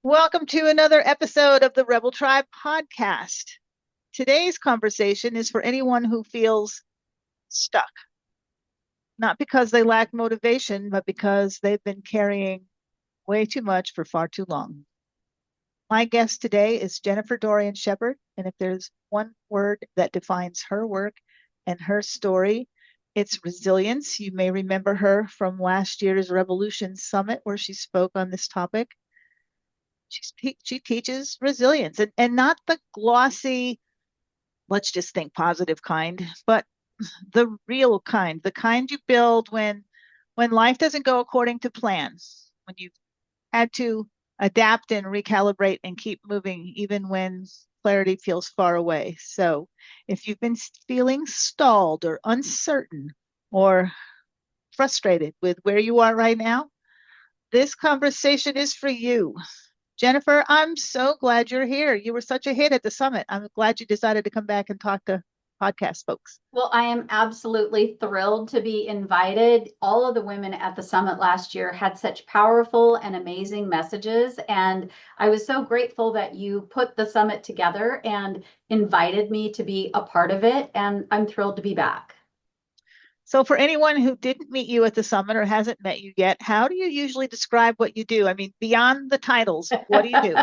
Welcome to another episode of the Rebel Tribe podcast. Today's conversation is for anyone who feels stuck, not because they lack motivation, but because they've been carrying way too much for far too long. My guest today is Jennifer Dorian Shepherd, and if there's one word that defines her work and her story, it's resilience. You may remember her from last year's Revolution Summit, where she spoke on this topic. She teaches resilience and not the glossy, let's just think positive kind, but the real kind, the kind you build when life doesn't go according to plans, when you've had to adapt and recalibrate and keep moving even when clarity feels far away. So if you've been feeling stalled or uncertain or frustrated with where you are right now, this conversation is for you. Jennifer, I'm so glad you're here. You were such a hit at the summit. I'm glad you decided to come back and talk to podcast folks. Well, I am absolutely thrilled to be invited. All of the women at the summit last year had such powerful and amazing messages. And I was so grateful that you put the summit together and invited me to be a part of it. And I'm thrilled to be back. So, for anyone who didn't meet you at the summit or hasn't met you yet, how do you usually describe what you do? I mean, beyond the titles, what do you do?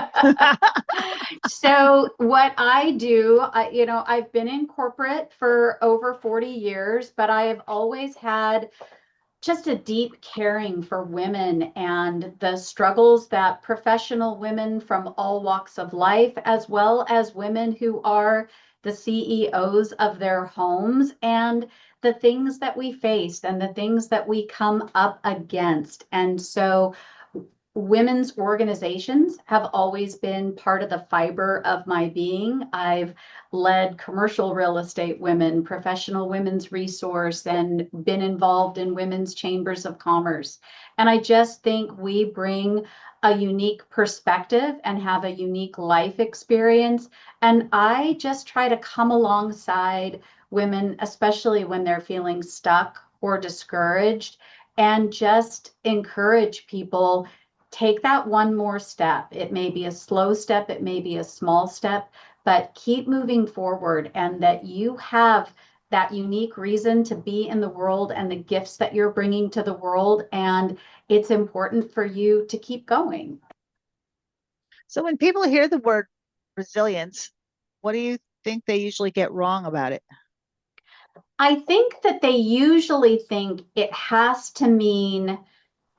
So what I do, I've been in corporate for over 40 years, but I have always had just a deep caring for women and the struggles that professional women from all walks of life, as well as women who are the CEOs of their homes, and the things that we face and the things that we come up against. And so women's organizations have always been part of the fiber of my being. I've led commercial real estate women, professional women's resource, and been involved in women's chambers of commerce. And I just think we bring a unique perspective and have a unique life experience. And I just try to come alongside women, especially when they're feeling stuck or discouraged, and just encourage people, take that one more step. It may be a slow step, it may be a small step, but keep moving forward, and that you have that unique reason to be in the world and the gifts that you're bringing to the world. And it's important for you to keep going. So, when people hear the word resilience, what do you think they usually get wrong about it? I think that they usually think it has to mean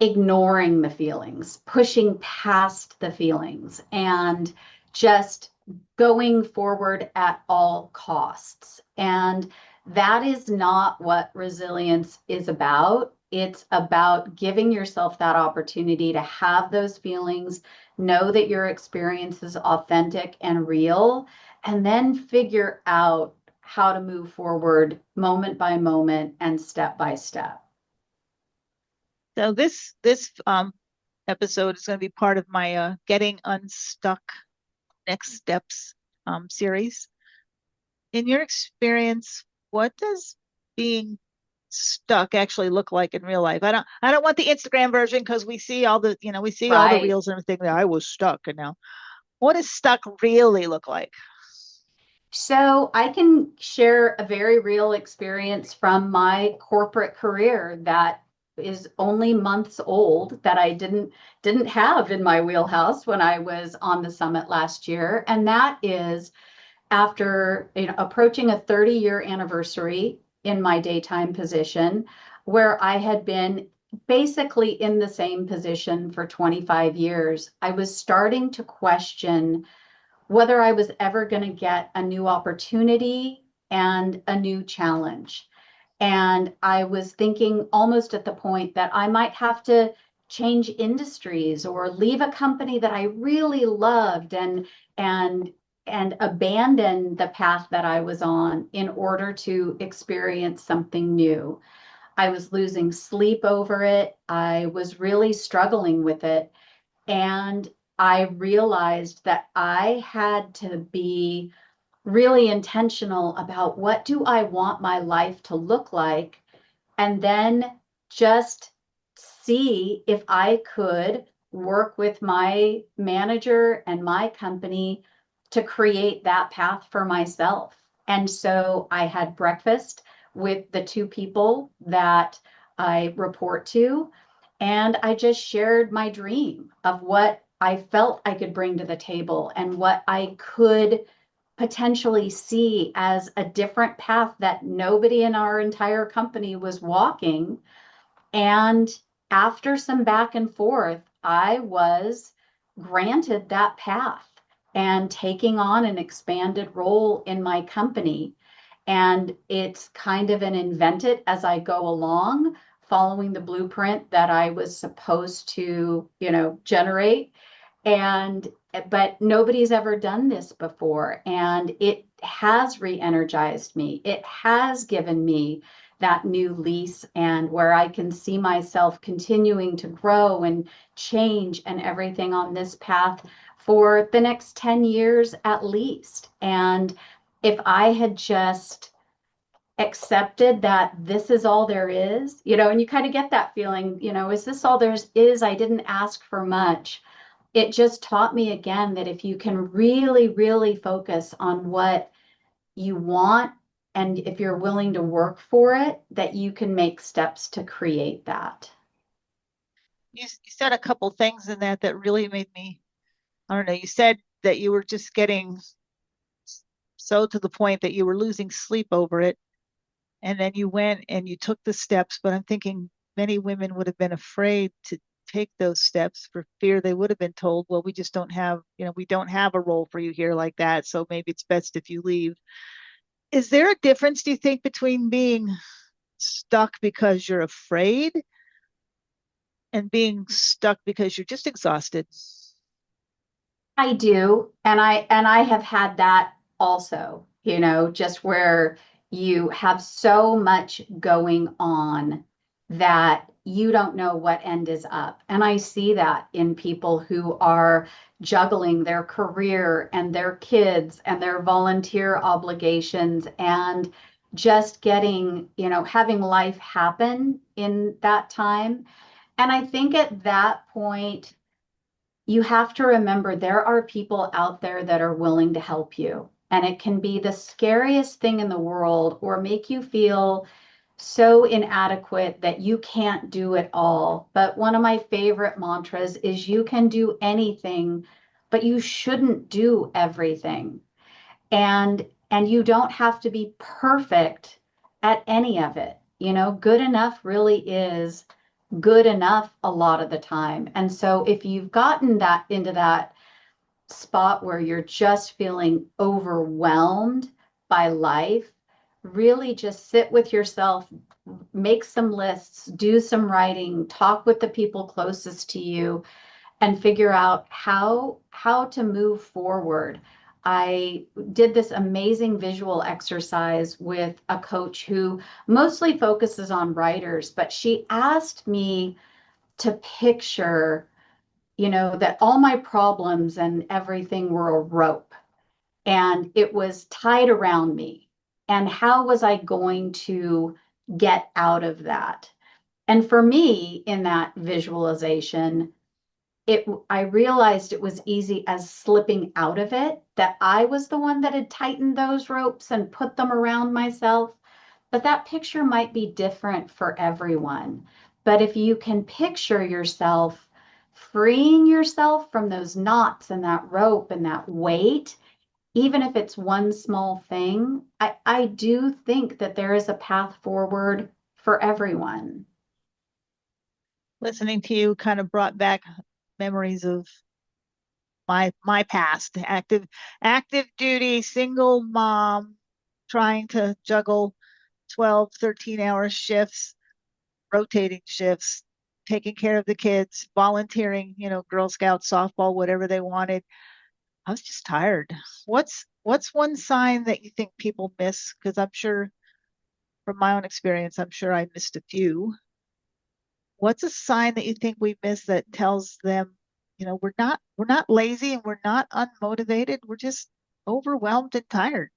ignoring the feelings, pushing past the feelings, and just going forward at all costs. And that is not what resilience is about. It's about giving yourself that opportunity to have those feelings, know that your experience is authentic and real, and then figure out how to move forward moment by moment and step by step. So, this episode is going to be part of my Getting Unstuck Next Steps series. In your experience, what does being stuck actually look like in real life? I don't want the Instagram version because we see all the Right. reels and everything that I was stuck and now what does stuck really look like? So I can share a very real experience from my corporate career that is only months old, that I didn't have in my wheelhouse when I was on the summit last year. And that is, after approaching a 30-year anniversary in my daytime position, where I had been basically in the same position for 25 years, I was starting to question whether I was ever going to get a new opportunity and a new challenge. And I was thinking almost at the point that I might have to change industries or leave a company that I really loved, and and abandon the path that I was on in order to experience something new. I was losing sleep over it. I was really struggling with it. And I realized that I had to be really intentional about, what do I want my life to look like? And then just see if I could work with my manager and my company to create that path for myself. And so I had breakfast with the two people that I report to, and I just shared my dream of what I felt I could bring to the table and what I could potentially see as a different path that nobody in our entire company was walking. And after some back and forth, I was granted that path and taking on an expanded role in my company. And it's kind of an invent it as I go along, following the blueprint that I was supposed to, generate. And but nobody's ever done this before. And it has re-energized me. It has given me that new lease and where I can see myself continuing to grow and change and everything on this path for the next 10 years at least. And if I had just accepted that this is all there is, and you kind of get that feeling, is this all there is? I didn't ask for much. It just taught me again that if you can really, really focus on what you want, and if you're willing to work for it, that you can make steps to create that. You said a couple things in that that really made me, I don't know, you said that you were just getting so to the point that you were losing sleep over it. And then you went and you took the steps. But I'm thinking many women would have been afraid to take those steps for fear they would have been told, well, we just don't have, we don't have a role for you here like that. So maybe it's best if you leave. Is there a difference, do you think, between being stuck because you're afraid and being stuck because you're just exhausted? I do, and I have had that also, just where you have so much going on that you don't know what end is up. And I see that in people who are juggling their career and their kids and their volunteer obligations and just getting, having life happen in that time. And I think at that point, you have to remember there are people out there that are willing to help you. And it can be the scariest thing in the world or make you feel so inadequate that you can't do it all. But one of my favorite mantras is you can do anything, but you shouldn't do everything. And you don't have to be perfect at any of it. Good enough really is good enough a lot of the time. And so if you've gotten that into that spot where you're just feeling overwhelmed by life, really just sit with yourself, make some lists, do some writing, talk with the people closest to you, and figure out how to move forward. I did this amazing visual exercise with a coach who mostly focuses on writers, but she asked me to picture, that all my problems and everything were a rope and it was tied around me. And how was I going to get out of that? And for me, in that visualization, I realized it was easy as slipping out of it, that I was the one that had tightened those ropes and put them around myself. But that picture might be different for everyone. But if you can picture yourself freeing yourself from those knots and that rope and that weight, even if it's one small thing, I do think that there is a path forward for everyone. Listening to you kind of brought back memories of my past, active duty single mom trying to juggle 12, 13-hour shifts, rotating shifts, taking care of the kids, volunteering, Girl Scout, softball, whatever they wanted. I was just tired. What's one sign that you think people miss? Because I'm sure from my own experience, I'm sure I missed a few. What's a sign that you think we miss that tells them, we're not lazy and we're not unmotivated. We're just overwhelmed and tired.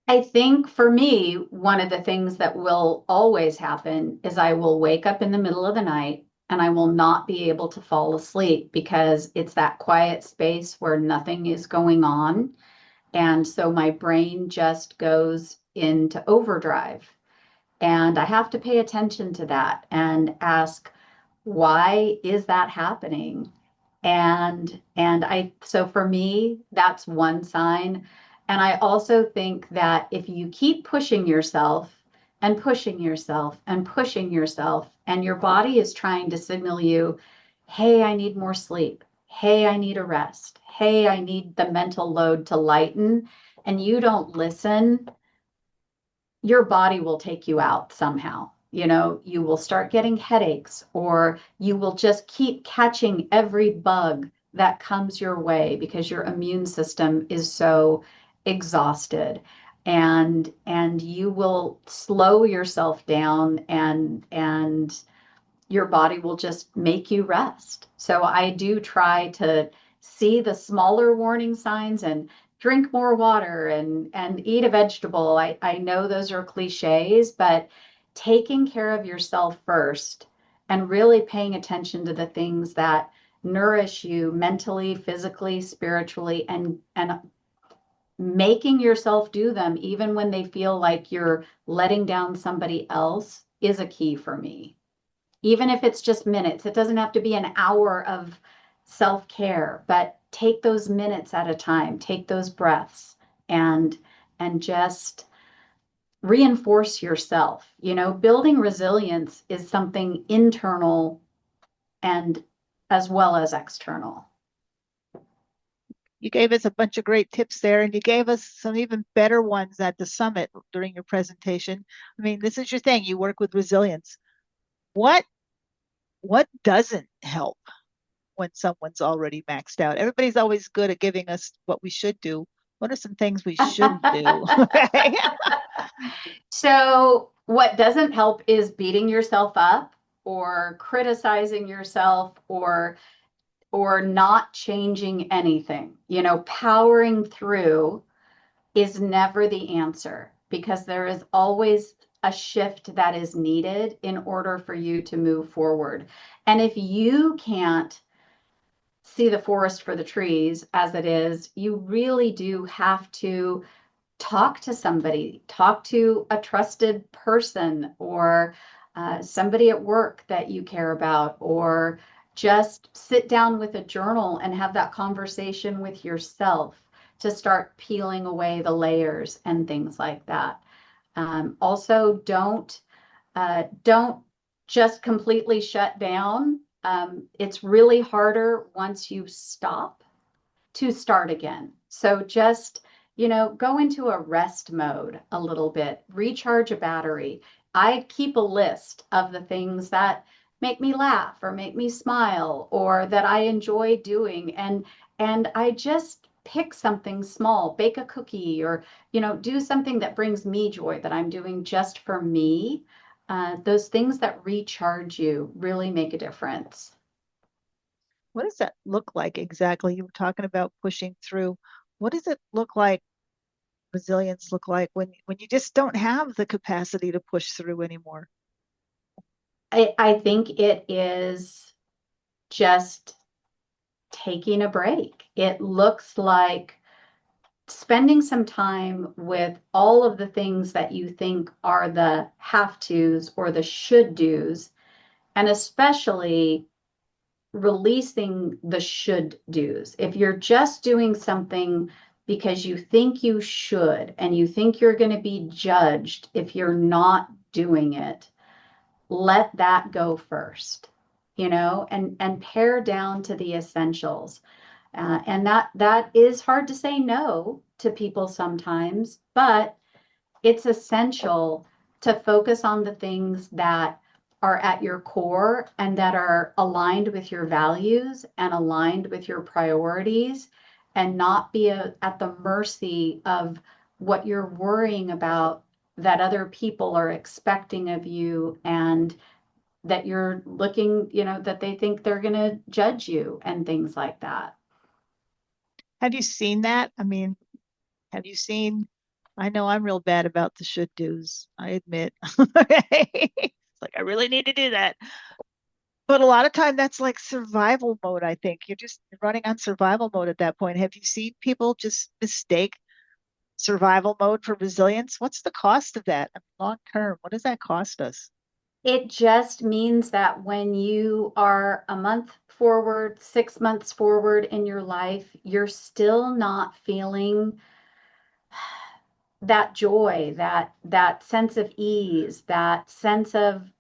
I think for me, one of the things that will always happen is I will wake up in the middle of the night and I will not be able to fall asleep because it's that quiet space where nothing is going on. And so my brain just goes into overdrive. And I have to pay attention to that and ask, why is that happening? And I, so for me, that's one sign. And I also think that if you keep pushing yourself and pushing yourself and pushing yourself, and your body is trying to signal you, hey, I need more sleep. Hey, I need a rest. Hey, I need the mental load to lighten. And you don't listen, your body will take you out somehow. You know, you will start getting headaches, or you will just keep catching every bug that comes your way because your immune system is so exhausted. And you will slow yourself down, and your body will just make you rest. So I do try to see the smaller warning signs and drink more water and eat a vegetable. I know those are cliches, but taking care of yourself first and really paying attention to the things that nourish you mentally, physically, spiritually, and making yourself do them even when they feel like you're letting down somebody else is a key for me, even if it's just minutes. It doesn't have to be an hour of self care, but take those minutes at a time, take those breaths, and just reinforce yourself. You know, building resilience is something internal and as well as external. You gave us a bunch of great tips there, and you gave us some even better ones at the summit during your presentation. I mean, this is your thing. You work with resilience. What what doesn't help when someone's already maxed out? Everybody's always good at giving us what we should do. What are some things we shouldn't do? Okay. So, what doesn't help is beating yourself up or criticizing yourself or not changing anything. You know, powering through is never the answer because there is always a shift that is needed in order for you to move forward. And if you can't see the forest for the trees as it is, you really do have to talk to somebody, talk to a trusted person, or somebody at work that you care about, or just sit down with a journal and have that conversation with yourself to start peeling away the layers and things like that. Also, don't just completely shut down. It's really harder once you stop to start again. So just, go into a rest mode a little bit, recharge a battery. I keep a list of the things that make me laugh or make me smile or that I enjoy doing, and I just pick something small, bake a cookie, or do something that brings me joy that I'm doing just for me. Those things that recharge you really make a difference. What does that look like exactly? You were talking about pushing through. What does it look like, resilience look like when you just don't have the capacity to push through anymore? I think it is just taking a break. It looks like spending some time with all of the things that you think are the have tos or the should do's, and especially releasing the should do's. If you're just doing something because you think you should and you think you're going to be judged if you're not doing it, let that go first, and pare down to the essentials. And that is hard to say no to people sometimes, but it's essential to focus on the things that are at your core and that are aligned with your values and aligned with your priorities, and not be at the mercy of what you're worrying about that other people are expecting of you, and that you're looking, that they think they're going to judge you and things like that. Have you seen that? I mean, have you seen? I know I'm real bad about the should do's. I admit. It's like I really need to do that. But a lot of time that's like survival mode, I think. You're just running on survival mode at that point. Have you seen people just mistake survival mode for resilience? What's the cost of that? I mean, long term, what does that cost us? It just means that when you are a month forward, 6 months forward in your life, you're still not feeling that joy, that sense of ease, that sense of,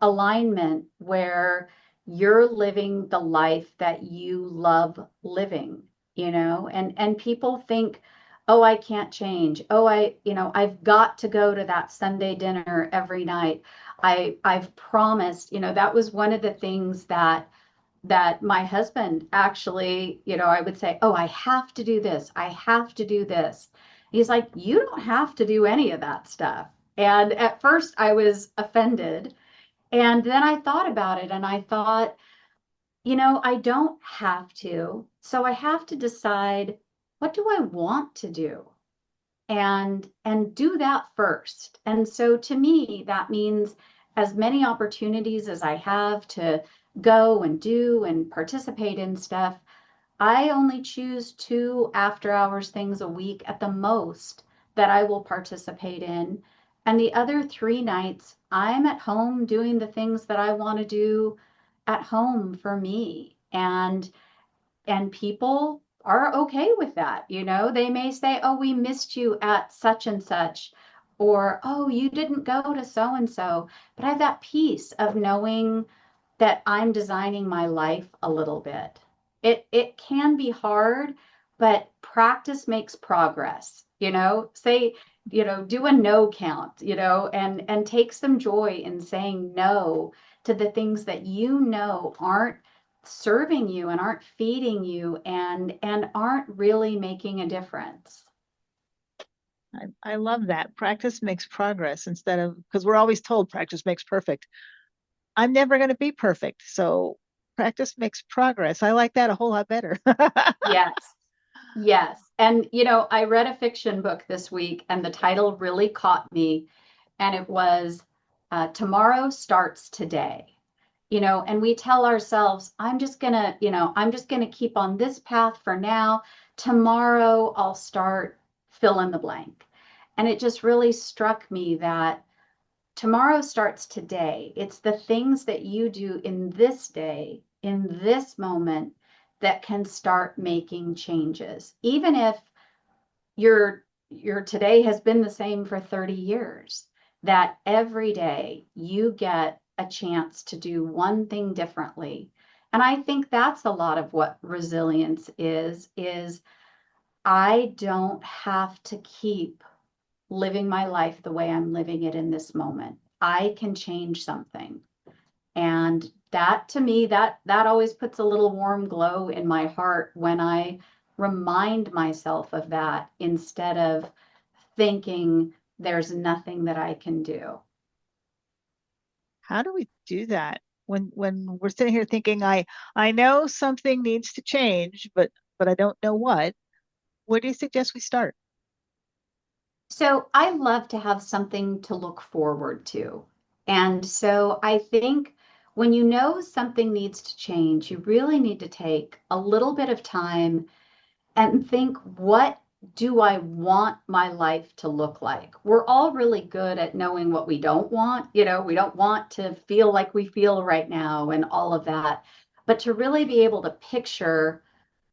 alignment where you're living the life that you love living, and people think, oh, I can't change. Oh, I've got to go to that Sunday dinner every night. I've promised, that was one of the things that my husband actually, I would say, oh, I have to do this. I have to do this. He's like, you don't have to do any of that stuff. And at first I was offended. And then I thought about it and I thought, I don't have to. So I have to decide, what do I want to do? And do that first. And so to me, that means as many opportunities as I have to go and do and participate in stuff, I only choose 2 after hours things a week at the most that I will participate in. And the other 3 nights, I'm at home doing the things that I want to do at home for me. And people are okay with that. They may say, oh, we missed you at such and such, or oh, you didn't go to so and so. But I have that peace of knowing that I'm designing my life a little bit. It can be hard, but practice makes progress. Say, do a no count, and take some joy in saying no to the things that aren't serving you and aren't feeding you and aren't really making a difference. I love that. Practice makes progress instead of, because we're always told practice makes perfect. I'm never going to be perfect. So practice makes progress. I like that a whole lot better. Yes. Yes. And, I read a fiction book this week, and the title really caught me. And it was Tomorrow Starts Today. And we tell ourselves, I'm just going to keep on this path for now. Tomorrow I'll start fill in the blank. And it just really struck me that tomorrow starts today. It's the things that you do in this day, in this moment, that can start making changes. Even if your today has been the same for 30 years, that every day you get a chance to do one thing differently. And I think that's a lot of what resilience is I don't have to keep living my life the way I'm living it in this moment. I can change something. And that to me, that always puts a little warm glow in my heart when I remind myself of that instead of thinking there's nothing that I can do. How do we do that when we're sitting here thinking I know something needs to change, but I don't know what? Where do you suggest we start? So I love to have something to look forward to. And so I think when you know something needs to change, you really need to take a little bit of time and think, what do I want my life to look like? We're all really good at knowing what we don't want. We don't want to feel like we feel right now and all of that. But to really be able to picture,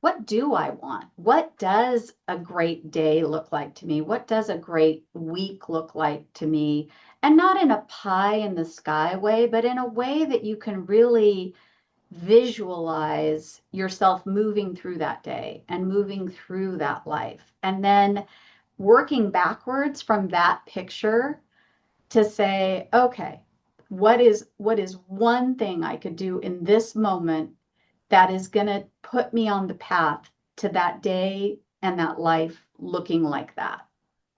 what do I want? What does a great day look like to me? What does a great week look like to me? And not in a pie in the sky way, but in a way that you can really visualize yourself moving through that day and moving through that life. And then working backwards from that picture to say, okay, what is one thing I could do in this moment that is going to put me on the path to that day and that life looking like that?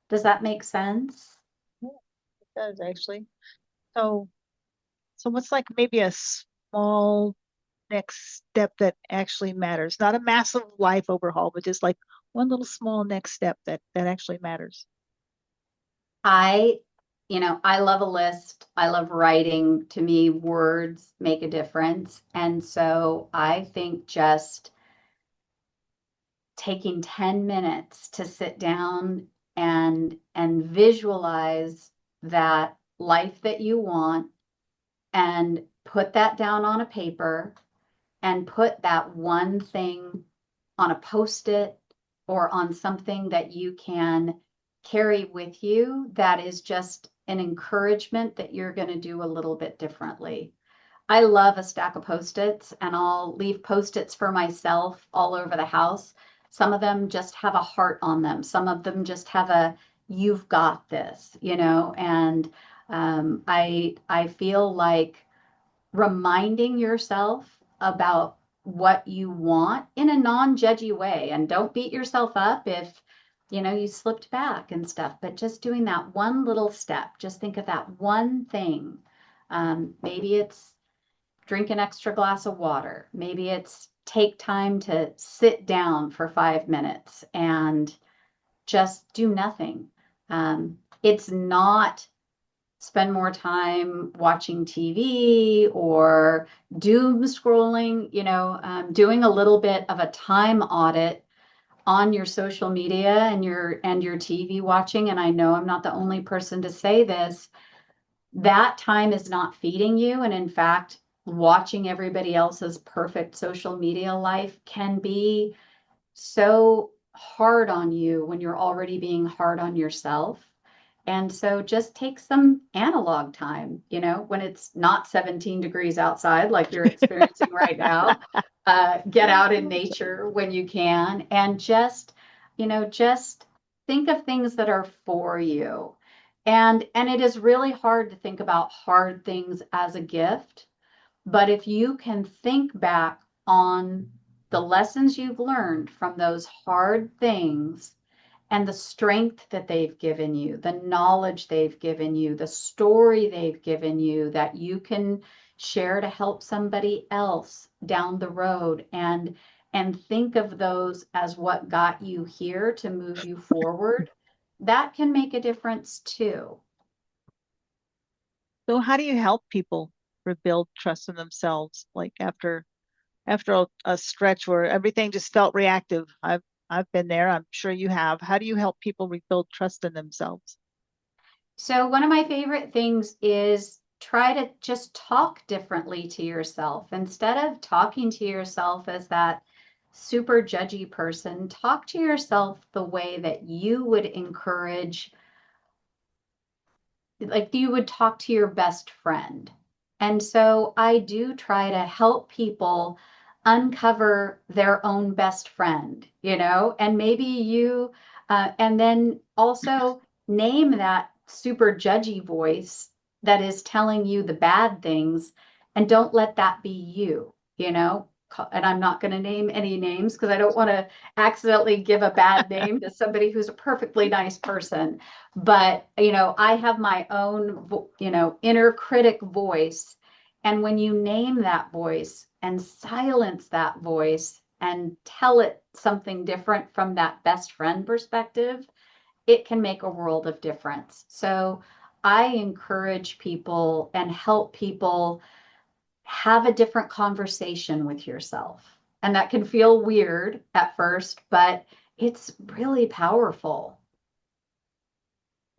Does that make sense? Yeah, it does actually. So so what's like maybe a small next step that actually matters? Not a massive life overhaul, but just like one little small next step that actually matters. I I love a list. I love writing. To me, words make a difference. And so I think just taking 10 minutes to sit down and visualize that life that you want and put that down on a paper and put that one thing on a post-it or on something that you can carry with you that is just an encouragement that you're going to do a little bit differently. I love a stack of post-its, and I'll leave post-its for myself all over the house. Some of them just have a heart on them. Some of them just have a "you've got this," and I feel like reminding yourself about what you want in a non-judgy way, and don't beat yourself up if you slipped back and stuff, but just doing that one little step. Just think of that one thing. Maybe it's drink an extra glass of water. Maybe it's take time to sit down for 5 minutes and just do nothing. It's not spend more time watching TV or doom scrolling, doing a little bit of a time audit on your social media and your TV watching. And I know I'm not the only person to say this. That time is not feeding you. And in fact, watching everybody else's perfect social media life can be so hard on you when you're already being hard on yourself. And so just take some analog time, when it's not 17 degrees outside like you're experiencing right now. Get out in nature when you can and just think of things that are for you. And it is really hard to think about hard things as a gift, but if you can think back on the lessons you've learned from those hard things and the strength that they've given you, the knowledge they've given you, the story they've given you that you can share to help somebody else down the road, and think of those as what got you here to move you forward, that can make a difference too. So how do you help people rebuild trust in themselves, like after a stretch where everything just felt reactive? I've been there. I'm sure you have. How do you help people rebuild trust in themselves? So, one of my favorite things is try to just talk differently to yourself. Instead of talking to yourself as that super judgy person, talk to yourself the way that you would encourage, like you would talk to your best friend. And so I do try to help people uncover their own best friend, and maybe and then also name that super judgy voice that is telling you the bad things, and don't let that be you. And I'm not going to name any names because I don't want to accidentally give a bad name to somebody who's a perfectly nice person. But I have my own inner critic voice, and when you name that voice and silence that voice and tell it something different from that best friend perspective, it can make a world of difference. So I encourage people and help people have a different conversation with yourself, and that can feel weird at first, but it's really powerful.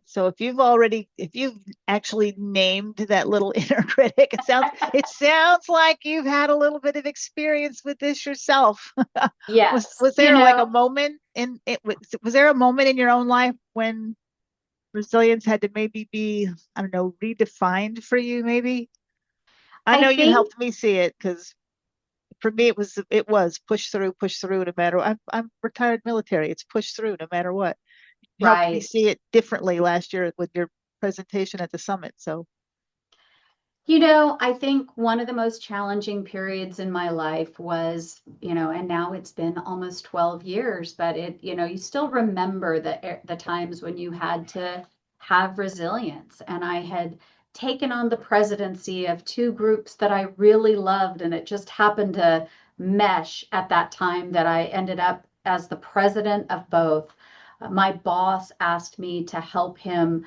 So if you've actually named that little inner critic, it sounds like you've had a little bit of experience with this yourself. Was Yes, was there like a moment in it was there a moment in your own life when resilience had to maybe be, I don't know, redefined for you maybe? I I know you think helped me see it because for me it was push through no matter. I'm retired military. It's push through no matter what. You helped me right. see it differently last year with your presentation at the summit. So I think one of the most challenging periods in my life was, and now it's been almost 12 years, but you still remember the times when you had to have resilience. And I had taken on the presidency of two groups that I really loved, and it just happened to mesh at that time that I ended up as the president of both. My boss asked me to help him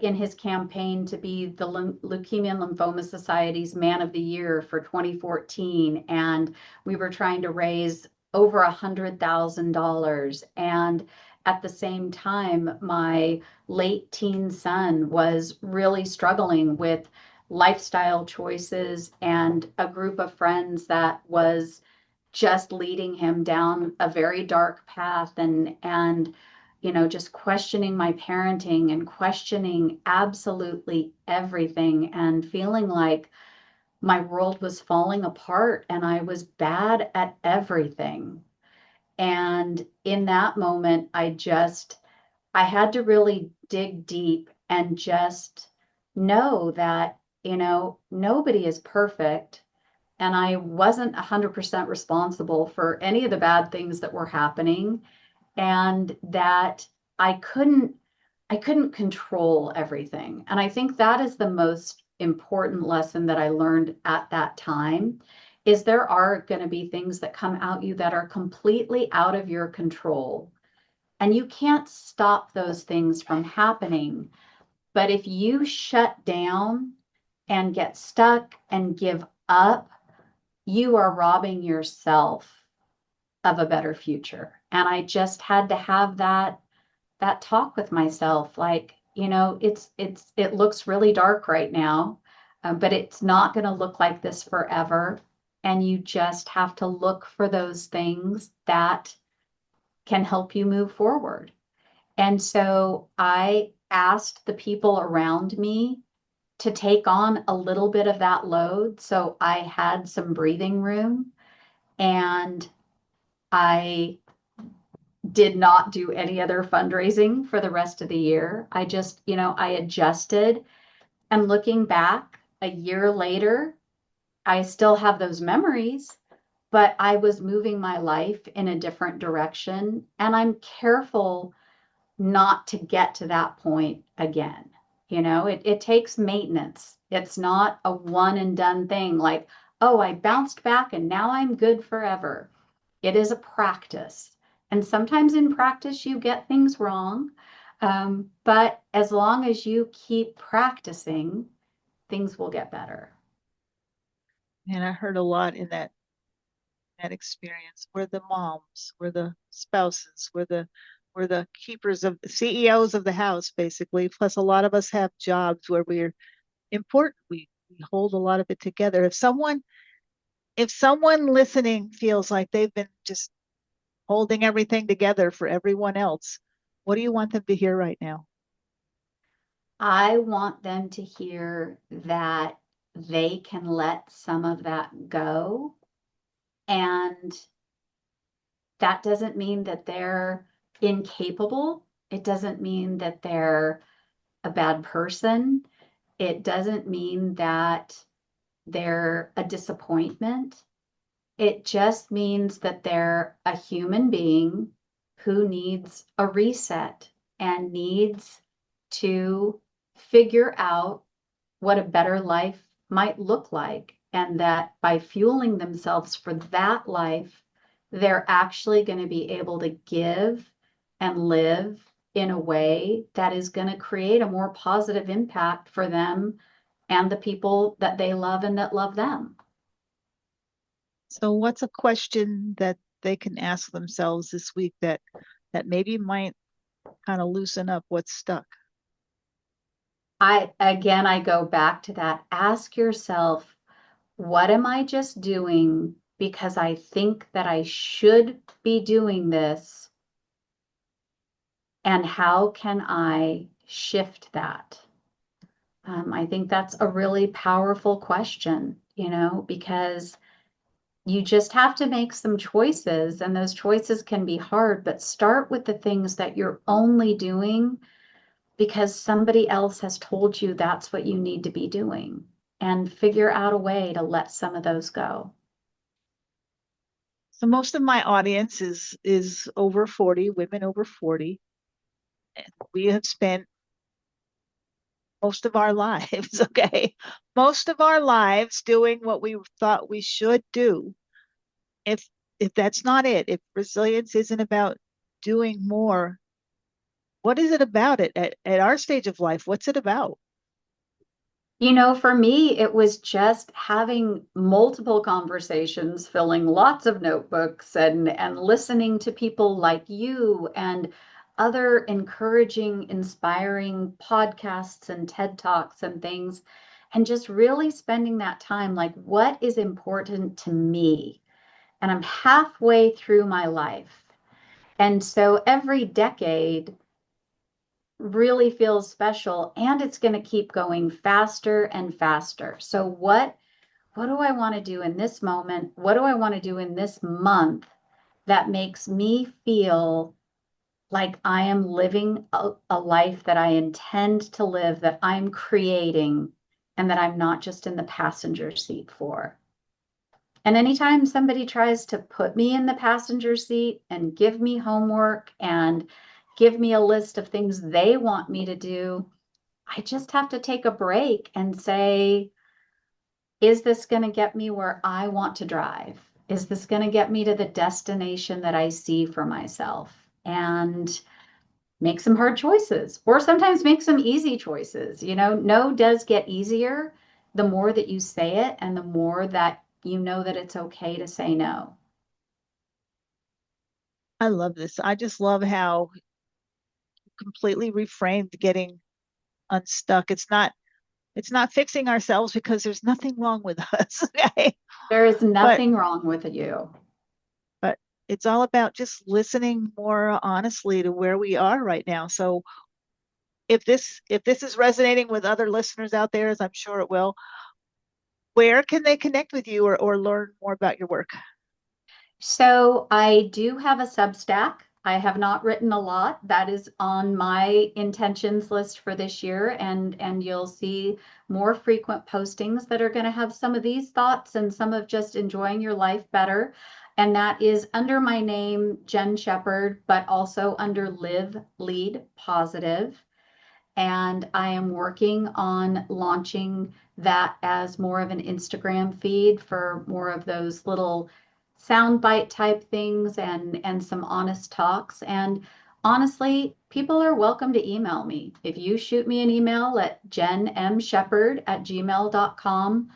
in his campaign to be the Leukemia and Lymphoma Society's Man of the Year for 2014. And we were trying to raise over $100,000. And at the same time, my late teen son was really struggling with lifestyle choices and a group of friends that was just leading him down a very dark path, and just questioning my parenting and questioning absolutely everything and feeling like my world was falling apart and I was bad at everything. And in that moment, I had to really dig deep and just know that, nobody is perfect. And I wasn't 100% responsible for any of the bad things that were happening, and that I couldn't I couldn't control everything. And I think that is the most important lesson that I learned at that time, is there are going to be things that come out you that are completely out of your control. And you can't stop those things from happening. But if you shut down and get stuck and give up, you are robbing yourself of a better future. And I just had to have that talk with myself, like, it looks really dark right now, but it's not going to look like this forever. And you just have to look for those things that can help you move forward. And so I asked the people around me to take on a little bit of that load. So I had some breathing room, and I did not do any other fundraising for the rest of the year. I just, I adjusted. And looking back a year later, I still have those memories, but I was moving my life in a different direction. And I'm careful not to get to that point again. It takes maintenance. It's not a one and done thing like, oh, I bounced back and now I'm good forever. It is a practice. And sometimes in practice, you get things wrong. But as long as you keep practicing, things will get better. And I heard a lot in that experience. We're the moms, we're the spouses, we're the keepers of CEOs of the house, basically. Plus, a lot of us have jobs where we're important. We hold a lot of it together. If someone listening feels like they've been just holding everything together for everyone else, what do you want them to hear right now? I want them to hear that they can let some of that go. And that doesn't mean that they're incapable. It doesn't mean that they're a bad person. It doesn't mean that they're a disappointment. It just means that they're a human being who needs a reset and needs to figure out what a better life might look like. And that by fueling themselves for that life, they're actually going to be able to give and live in a way that is going to create a more positive impact for them and the people that they love and that love them. So, what's a question that they can ask themselves this week that maybe might kind of loosen up what's stuck? I go back to that. Ask yourself, what am I just doing because I think that I should be doing this? And how can I shift that? I think that's a really powerful question, because you just have to make some choices, and those choices can be hard, but start with the things that you're only doing because somebody else has told you that's what you need to be doing, and figure out a way to let some of those go. So, most of my audience is over 40, women over 40. We have spent most of our lives, okay, most of our lives doing what we thought we should do. If if that's not it, if resilience isn't about doing more, What is it about it at our stage of life? What's it about? For me, it was just having multiple conversations, filling lots of notebooks and listening to people like you and other encouraging, inspiring podcasts and TED Talks and things, and just really spending that time like, what is important to me? And I'm halfway through my life. And so every decade really feels special and it's going to keep going faster and faster. So what do I want to do in this moment? What do I want to do in this month that makes me feel like I am living a life that I intend to live, that I'm creating, and that I'm not just in the passenger seat for? And anytime somebody tries to put me in the passenger seat and give me homework and give me a list of things they want me to do, I just have to take a break and say, is this going to get me where I want to drive? Is this going to get me to the destination that I see for myself? And make some hard choices, or sometimes make some easy choices. No does get easier the more that you say it and the more that you know that it's okay to say no. I love this. I just love how completely reframed getting unstuck. It's not fixing ourselves because there's nothing wrong with us. Okay. There is But nothing wrong with you. but it's all about just listening more honestly to where we are right now. So if this is resonating with other listeners out there, as I'm sure it will, where can they connect with you or learn more about your work? So I do have a Substack. I have not written a lot. That is on my intentions list for this year, and you'll see more frequent postings that are going to have some of these thoughts and some of just enjoying your life better. And that is under my name, Jen Shepherd, but also under Live Lead Positive. And I am working on launching that as more of an Instagram feed for more of those little soundbite type things and some honest talks. And honestly, people are welcome to email me. If you shoot me an email at jenmshepard@gmail.com,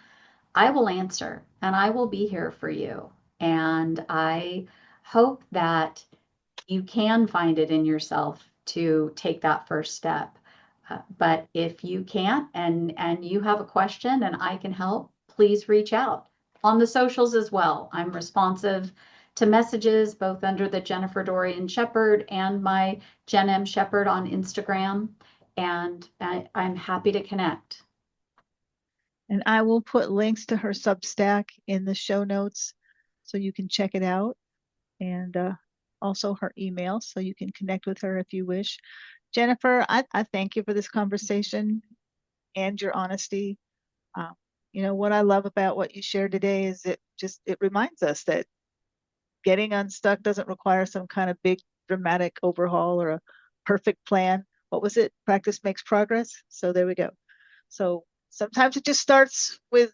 I will answer and I will be here for you. And I hope that you can find it in yourself to take that first step. But if you can't and you have a question and I can help, please reach out on the socials as well. I'm responsive to messages both under the Jennifer Dorian Shepherd and my Jen M. Shepherd on Instagram. And I'm happy to connect. And I will put links to her Substack in the show notes so you can check it out, and also her email so you can connect with her if you wish. Jennifer, I thank you for this conversation and your honesty. Um, what I love about what you shared today is it reminds us that getting unstuck doesn't require some kind of big dramatic overhaul or a perfect plan. What was it? Practice makes progress. So there we go. So sometimes it just starts with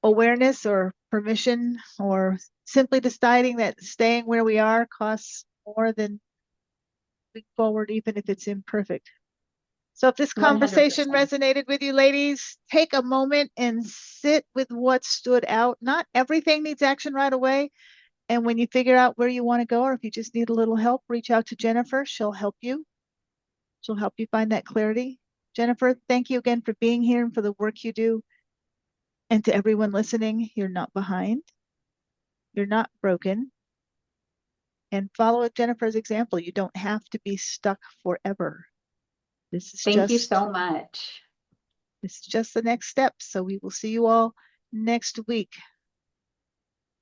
awareness or permission or simply deciding that staying where we are costs more than moving forward, even if it's imperfect. So if this conversation 100%. resonated with you, ladies, take a moment and sit with what stood out. Not everything needs action right away. And when you figure out where you want to go, or if you just need a little help, reach out to Jennifer. She'll help you. She'll help you find that clarity. Jennifer, thank you again for being here and for the work you do. And to everyone listening, you're not behind. You're not broken. And follow Jennifer's example. You don't have to be stuck forever. This is Thank you just so much. this is just the next step. So we will see you all next week.